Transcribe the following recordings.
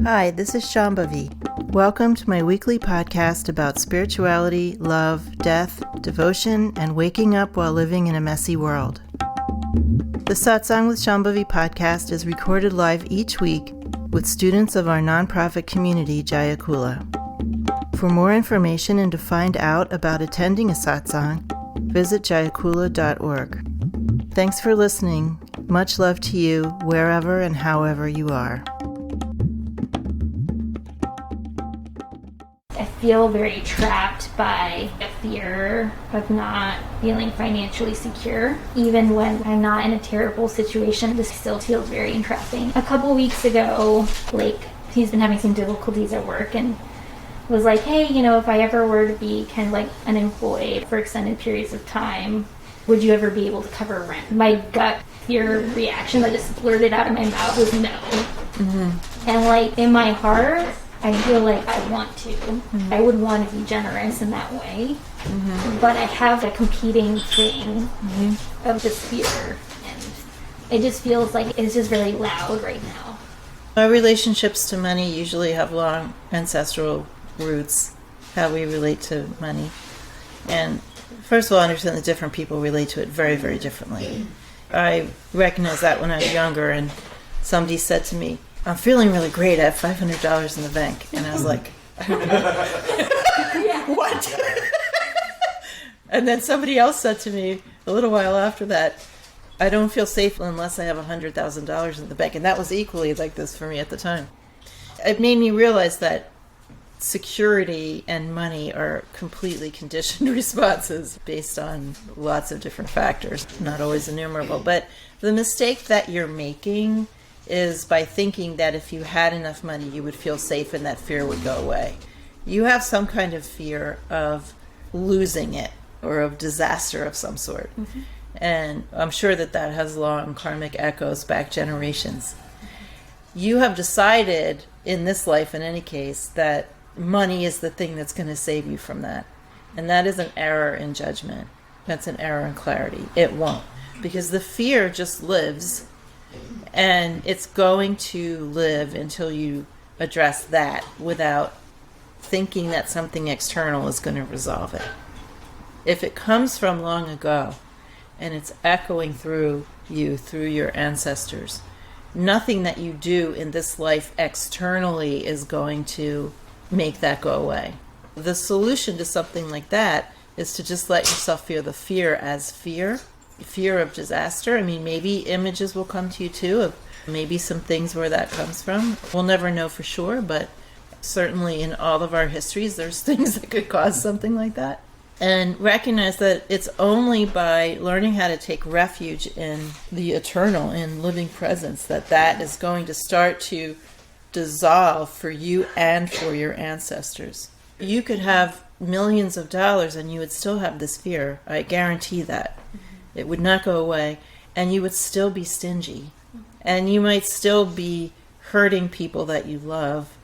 Hi, this is Shambhavi. Welcome to my weekly podcast about spirituality, love, death, devotion, and waking up while living in a messy world. The Satsang with Shambhavi podcast is recorded live each week with students of our nonprofit community, Jaya Kula. For more information and to find out about attending a satsang, visit jayakula.org. Thanks for listening. Much love to you, wherever and however you are. I feel very trapped by the fear of not feeling financially secure. Even when I'm not in a terrible situation, this still feels very entrapping. A couple weeks ago, he's been having some difficulties at work and was like, hey, if I ever were to be kind of like unemployed for extended periods of time, would you ever be able to cover rent? My gut fear reaction that just blurted out of my mouth was no. Mm-hmm. And in my heart, I feel like I want to. Mm-hmm. I would want to be generous in that way. Mm-hmm. But I have a competing thing of this fear. And it just feels like it's just very loud right now. Our relationships to money usually have long ancestral roots, how we relate to money. And first of all, I understand that different people relate to it very, very differently. I recognized that when I was younger and somebody said to me, I'm feeling really great, I have $500 in the bank. And I was like, what? And then somebody else said to me a little while after that, I don't feel safe unless I have $100,000 in the bank. And that was equally like this for me at the time. It made me realize that security and money are completely conditioned responses based on lots of different factors, not always enumerable. But the mistake that you're making is by thinking that if you had enough money, you would feel safe and that fear would go away. You have some kind of fear of losing it or of disaster of some sort. Mm-hmm. And I'm sure that has long karmic echoes back generations. You have decided in this life, in any case, that money is the thing that's going to save you from that. And that is an error in judgment. That's an error in clarity. It won't. Because the fear just lives, and it's going to live until you address that without thinking that something external is going to resolve it. If it comes from long ago, and it's echoing through you, through your ancestors, nothing that you do in this life externally is going to make that go away. The solution to something like that is to just let yourself feel the fear as fear of disaster. I mean, maybe images will come to you too of maybe some things where that comes from. We'll never know for sure, but certainly in all of our histories, there's things that could cause something like that. And recognize that it's only by learning how to take refuge in the eternal, in living presence, that is going to start to dissolve for you and for your ancestors. You could have millions of dollars and you would still have this fear. I guarantee that. It would not go away, and you would still be stingy. And you might still be hurting people that you love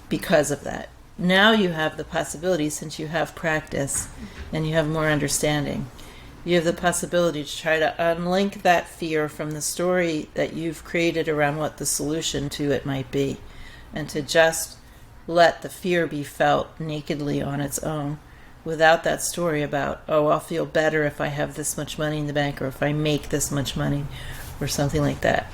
because of that. Now you have the possibility, since you have practice and you have more understanding, you have the possibility to try to unlink that fear from the story that you've created around what the solution to it might be, and to just let the fear be felt nakedly on its own without that story about, oh, I'll feel better if I have this much money in the bank or if I make this much money or something like that.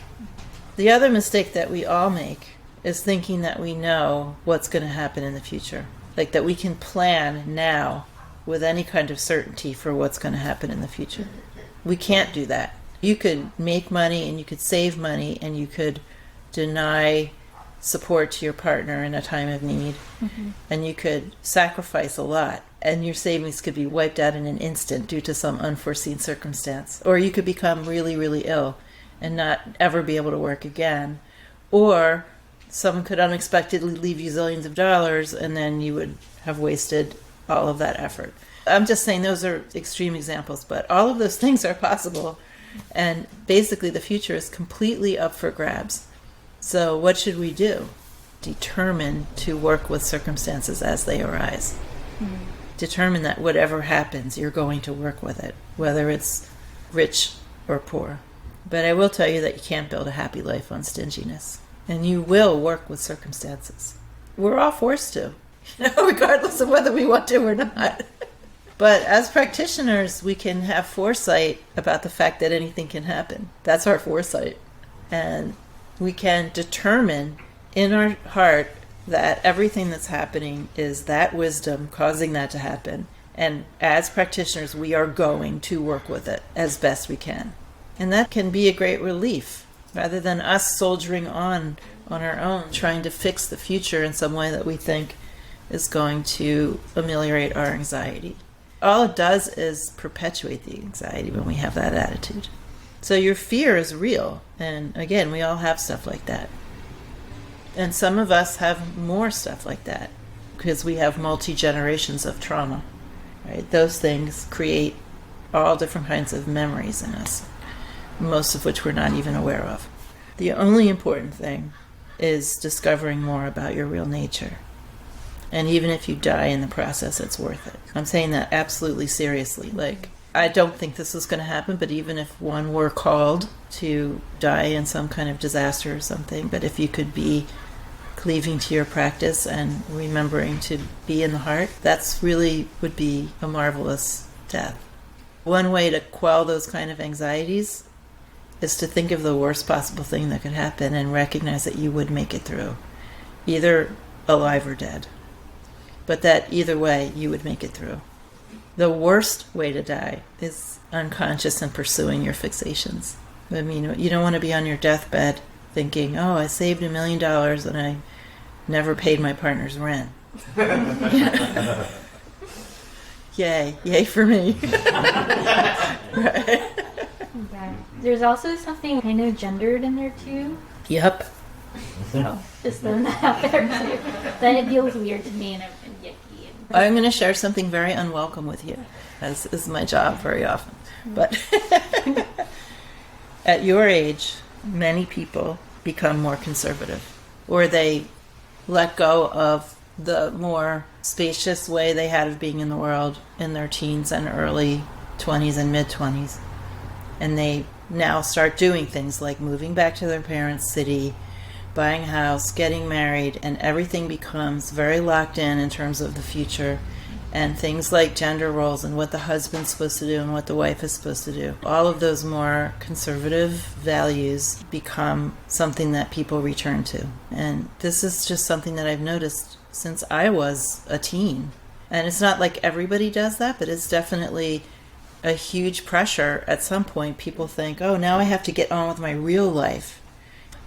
The other mistake that we all make is thinking that we know what's going to happen in the future, like that we can plan now with any kind of certainty for what's going to happen in the future. We can't do that. You could make money and you could save money and you could deny support to your partner in a time of need, and you could sacrifice a lot and your savings could be wiped out in an instant due to some unforeseen circumstance. Or you could become really, really ill and not ever be able to work again. Or someone could unexpectedly leave you zillions of dollars and then you would have wasted all of that effort. I'm just saying those are extreme examples, but all of those things are possible. And basically the future is completely up for grabs. So what should we do? Determine to work with circumstances as they arise. Determine that whatever happens, you're going to work with it, whether it's rich or poor. But I will tell you that you can't build a happy life on stinginess. And you will work with circumstances. We're all forced to, regardless of whether we want to or not. But as practitioners, we can have foresight about the fact that anything can happen. That's our foresight. And we can determine in our heart that everything that's happening is that wisdom causing that to happen. And as practitioners, we are going to work with it as best we can. And that can be a great relief, rather than us soldiering on our own, trying to fix the future in some way that we think is going to ameliorate our anxiety. All it does is perpetuate the anxiety when we have that attitude. So your fear is real. And again, we all have stuff like that. And some of us have more stuff like that because we have multi-generations of trauma. Right? Those things create all different kinds of memories in us, most of which we're not even aware of. The only important thing is discovering more about your real nature. And even if you die in the process, it's worth it. I'm saying that absolutely seriously. Like, I don't think this is going to happen, but even if one were called to die in some kind of disaster or something, but if you could be cleaving to your practice and remembering to be in the heart, that's really would be a marvelous death. One way to quell those kind of anxieties is to think of the worst possible thing that could happen and recognize that you would make it through, either alive or dead. But that either way, you would make it through. The worst way to die is unconscious and pursuing your fixations. I mean, you don't want to be on your deathbed thinking, oh, I saved $1 million and I never paid my partner's rent. Yay for me. Right? Yeah. There's also something kind of gendered in there too. Yep. So just throwing that out there too. Then it feels weird to me and yucky. I'm going to share something very unwelcome with you, as is my job very often. But at your age, many people become more conservative, or they let go of the more spacious way they had of being in the world in their teens and early 20s and mid-20s. And they now start doing things like moving back to their parents' city, buying a house, getting married, and everything becomes very locked in terms of the future. And things like gender roles and what the husband's supposed to do and what the wife is supposed to do. All of those more conservative values become something that people return to. And this is just something that I've noticed since I was a teen. And it's not like everybody does that, but it's definitely a huge pressure. At some point, people think, oh, now I have to get on with my real life.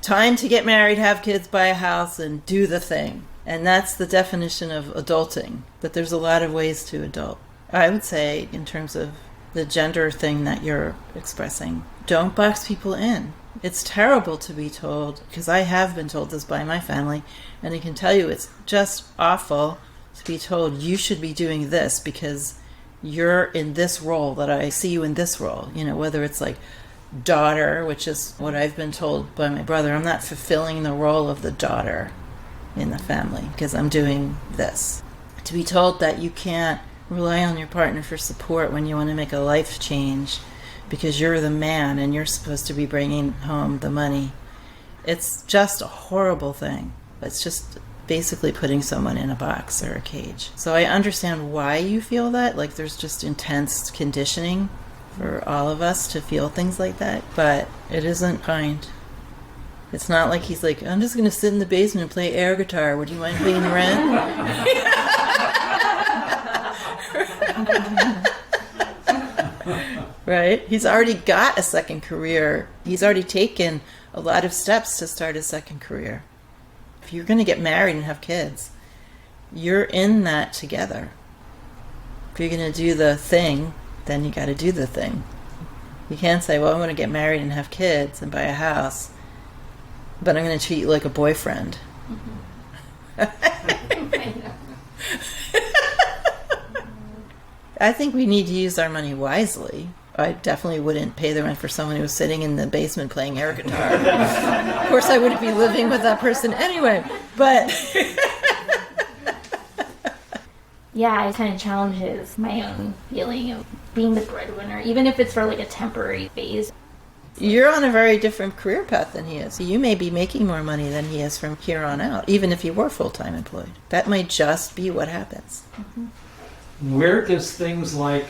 Time to get married, have kids, buy a house, and do the thing. And that's the definition of adulting. But there's a lot of ways to adult. I would say, in terms of the gender thing that you're expressing, don't box people in. It's terrible to be told, because I have been told this by my family, and I can tell you it's just awful to be told you should be doing this because you're in this role, that I see you in this role. You know, whether it's like daughter, which is what I've been told by my brother. I'm not fulfilling the role of the daughter in the family because I'm doing this. To be told that you can't rely on your partner for support when you want to make a life change because you're the man and you're supposed to be bringing home the money. It's just a horrible thing. It's just basically putting someone in a box or a cage. So I understand why you feel that. Like, there's just intense conditioning for all of us to feel things like that, but it isn't kind. It's not like he's like, I'm just going to sit in the basement and play air guitar. Would you mind paying the rent? Right? He's already got a second career. He's already taken a lot of steps to start a second career. If you're going to get married and have kids, you're in that together. If you're going to do the thing, then you got to do the thing. You can't say, well, I'm going to get married and have kids and buy a house, but I'm going to treat you like a boyfriend. I think we need to use our money wisely. I definitely wouldn't pay the rent for someone who was sitting in the basement playing air guitar. Of course, I wouldn't be living with that person anyway, but... Yeah, it kind of challenges my own feeling of being the breadwinner, even if it's for like a temporary phase. You're on a very different career path than he is. You may be making more money than he is from here on out, even if you were full-time employed. That might just be what happens. Where does things like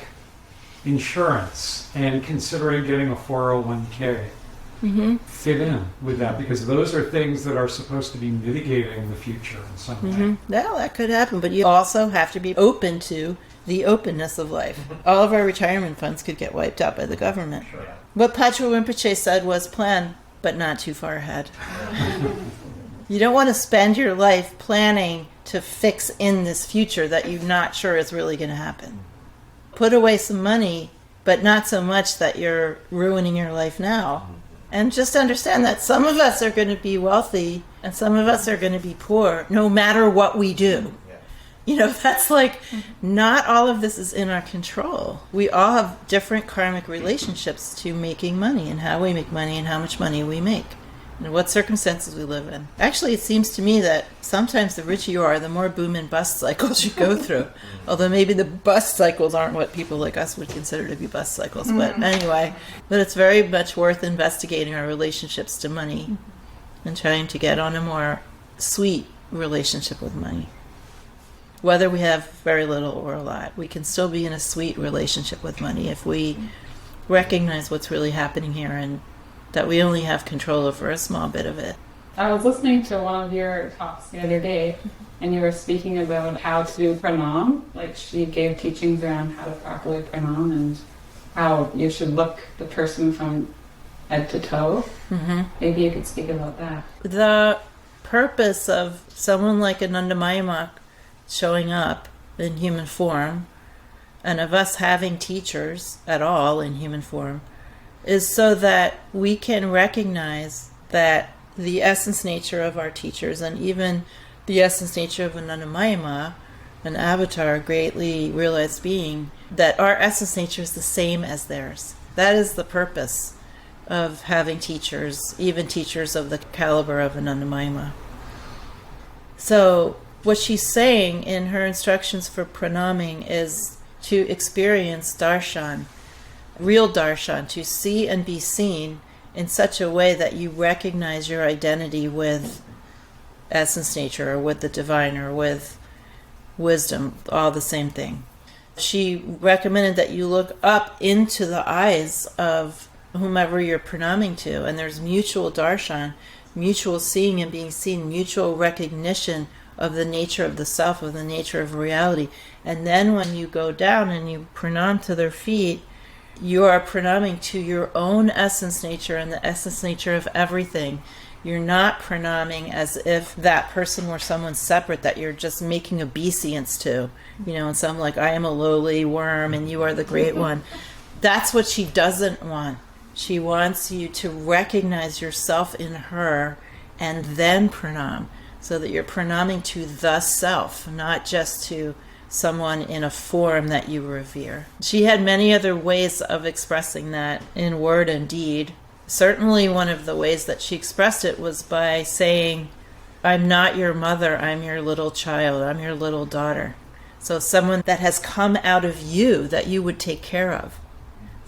insurance and considering getting a 401k fit in with that? Because those are things that are supposed to be mitigating the future in some way. Well, that could happen, but you also have to be open to the openness of life. All of our retirement funds could get wiped out by the government. Sure. What Pacha Rinpoche said was plan, but not too far ahead. You don't want to spend your life planning to fix in this future that you're not sure is really going to happen. Put away some money, but not so much that you're ruining your life now. And just understand that some of us are going to be wealthy and some of us are going to be poor, no matter what we do. You know, that's like, not all of this is in our control. We all have different karmic relationships to making money and how we make money and how much money we make and what circumstances we live in. Actually, it seems to me that sometimes the richer you are, the more boom and bust cycles you go through. Although maybe the bust cycles aren't what people like us would consider to be bust cycles. But anyway, but it's very much worth investigating our relationships to money and trying to get on a more sweet relationship with money. Whether we have very little or a lot, we can still be in a sweet relationship with money if we recognize what's really happening here and that we only have control over a small bit of it. I was listening to one of your talks the other day, and you were speaking about how to do pranam. Like, she gave teachings around how to properly pranam and how you should look the person from head to toe. Maybe you could speak about that. The purpose of someone like Ananda Mayamak showing up in human form, and of us having teachers at all in human form, is so that we can recognize that the essence nature of our teachers, and even the essence nature of Ananda Mayama, an avatar, a greatly realized being, that our essence nature is the same as theirs. That is the purpose of having teachers, even teachers of the caliber of Ananda Mayama. So what she's saying in her instructions for pranaming is to experience darshan, real darshan, to see and be seen in such a way that you recognize your identity with essence nature or with the divine or with wisdom, all the same thing. She recommended that you look up into the eyes of whomever you're pranaming to, and there's mutual darshan, mutual seeing and being seen, mutual recognition of the nature of the self, of the nature of reality. And then when you go down and you pranam to their feet, you are pranaming to your own essence nature and the essence nature of everything. You're not pranaming as if that person were someone separate that you're just making obeisance to, you know, and some like, I am a lowly worm and you are the great one. That's what she doesn't want. She wants you to recognize yourself in her and then pranam, so that you're pranaming to the self, not just to someone in a form that you revere. She had many other ways of expressing that in word and deed. Certainly one of the ways that she expressed it was by saying, I'm not your mother, I'm your little child, I'm your little daughter. So someone that has come out of you that you would take care of.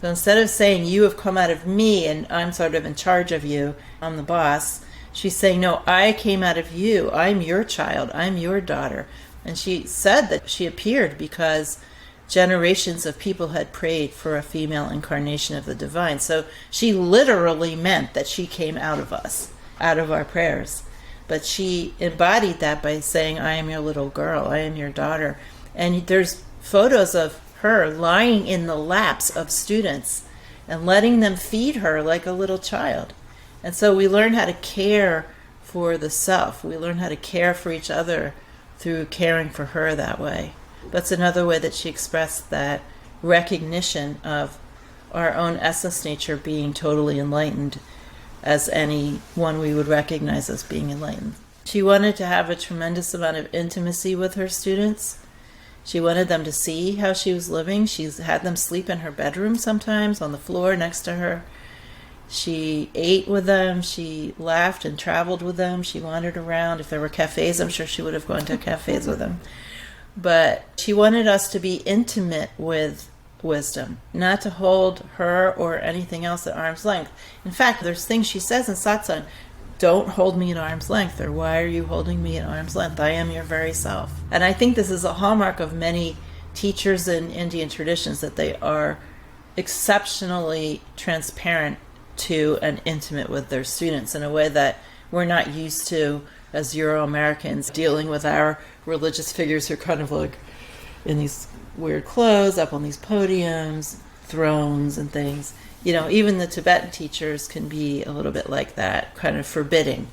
So instead of saying you have come out of me and I'm sort of in charge of you, I'm the boss, she's saying, no, I came out of you. I'm your child. I'm your daughter. And she said that she appeared because generations of people had prayed for a female incarnation of the divine. So she literally meant that she came out of us, out of our prayers. But she embodied that by saying, I am your little girl. I am your daughter. And there's photos of her lying in the laps of students and letting them feed her like a little child. And so we learn how to care for the self. We learn how to care for each other through caring for her that way. That's another way that she expressed that recognition of our own essence nature being totally enlightened as anyone we would recognize as being enlightened. She wanted to have a tremendous amount of intimacy with her students. She wanted them to see how she was living. She's had them sleep in her bedroom sometimes, on the floor next to her. She ate with them. She laughed and traveled with them. She wandered around. If there were cafes, I'm sure she would have gone to cafes with them. But she wanted us to be intimate with wisdom, not to hold her or anything else at arm's length. In fact, there's things she says in Satsang, don't hold me at arm's length, or why are you holding me at arm's length? I am your very self. And I think this is a hallmark of many teachers in Indian traditions, that they are exceptionally transparent to and intimate with their students in a way that we're not used to as Euro-Americans, dealing with our religious figures who are kind of like in these weird clothes, up on these podiums, thrones and things. Even the Tibetan teachers can be a little bit like that, kind of forbidding.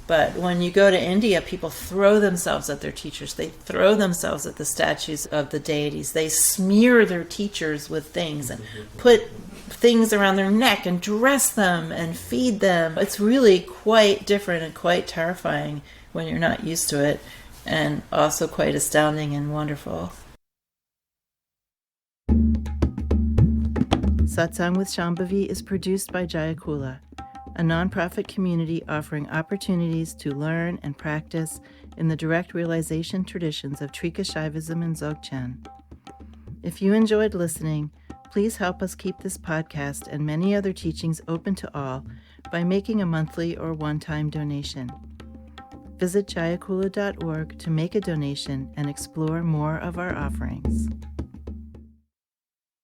But when you go to India, people throw themselves at their teachers. They throw themselves at the statues of the deities. They smear their teachers with things and put things around their neck and dress them and feed them. It's really quite different and quite terrifying when you're not used to it, and also quite astounding and wonderful. Satsang with Shambhavi is produced by Jaya Kula, a nonprofit community offering opportunities to learn and practice in the direct realization traditions of Trika Shaivism and Dzogchen. If you enjoyed listening, please help us keep this podcast and many other teachings open to all by making a monthly or one-time donation. Visit jayakula.org to make a donation and explore more of our offerings.